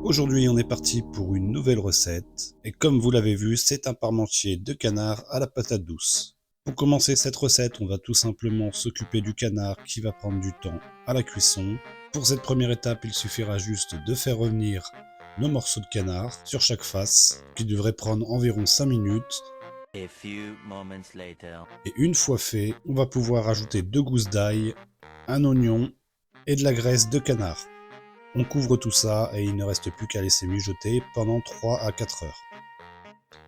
Aujourd'hui, on est parti pour une nouvelle recette. Et comme vous l'avez vu, c'est un parmentier de canard à la patate douce. Pour commencer cette recette, on va tout simplement s'occuper du canard qui va prendre du temps à la cuisson. Pour cette première étape, il suffira juste de faire revenir nos morceaux de canard sur chaque face, qui devrait prendre environ 5 minutes. A few moments later. Et une fois fait, on va pouvoir ajouter 2 gousses d'ail, un oignon et de la graisse de canard. On couvre tout ça et il ne reste plus qu'à laisser mijoter pendant 3 à 4 heures.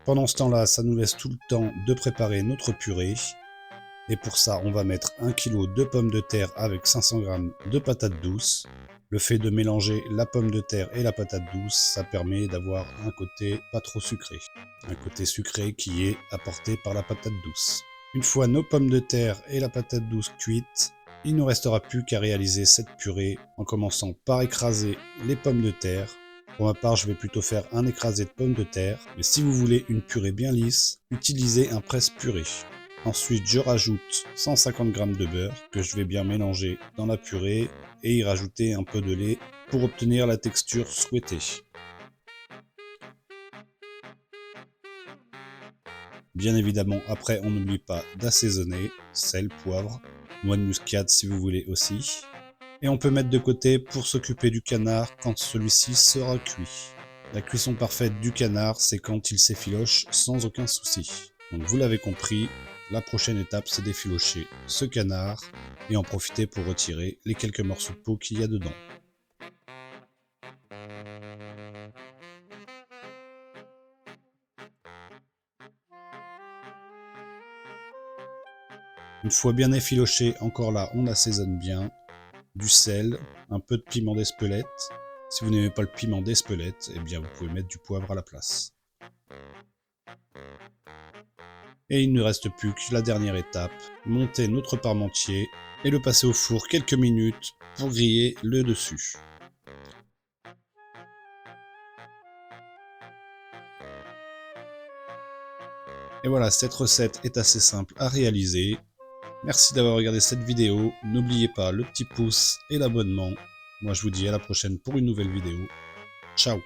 Pendant ce temps-là, ça nous laisse tout le temps de préparer notre purée. Et pour ça, on va mettre 1 kg de pommes de terre avec 500 g de patates douces. Le fait de mélanger la pomme de terre et la patate douce, ça permet d'avoir un côté pas trop sucré. Un côté sucré qui est apporté par la patate douce. Une fois nos pommes de terre et la patate douce cuites, il ne nous restera plus qu'à réaliser cette purée en commençant par écraser les pommes de terre. Pour ma part, je vais plutôt faire un écrasé de pommes de terre, mais si vous voulez une purée bien lisse, utilisez un presse-purée. Ensuite, je rajoute 150 g de beurre que je vais bien mélanger dans la purée et y rajouter un peu de lait pour obtenir la texture souhaitée. Bien évidemment, après, on n'oublie pas d'assaisonner, sel, poivre, noix de muscade si vous voulez aussi. Et on peut mettre de côté pour s'occuper du canard quand celui-ci sera cuit. La cuisson parfaite du canard, c'est quand il s'effiloche sans aucun souci. Donc vous l'avez compris, la prochaine étape c'est d'effilocher ce canard et en profiter pour retirer les quelques morceaux de peau qu'il y a dedans. Une fois bien effiloché, encore là, on assaisonne bien. Du sel, un peu de piment d'Espelette. Si vous n'aimez pas le piment d'Espelette, eh bien vous pouvez mettre du poivre à la place. Et il ne reste plus que la dernière étape, monter notre parmentier et le passer au four quelques minutes pour griller le dessus. Et voilà, cette recette est assez simple à réaliser. Merci d'avoir regardé cette vidéo, n'oubliez pas le petit pouce et l'abonnement. Moi je vous dis à la prochaine pour une nouvelle vidéo. Ciao!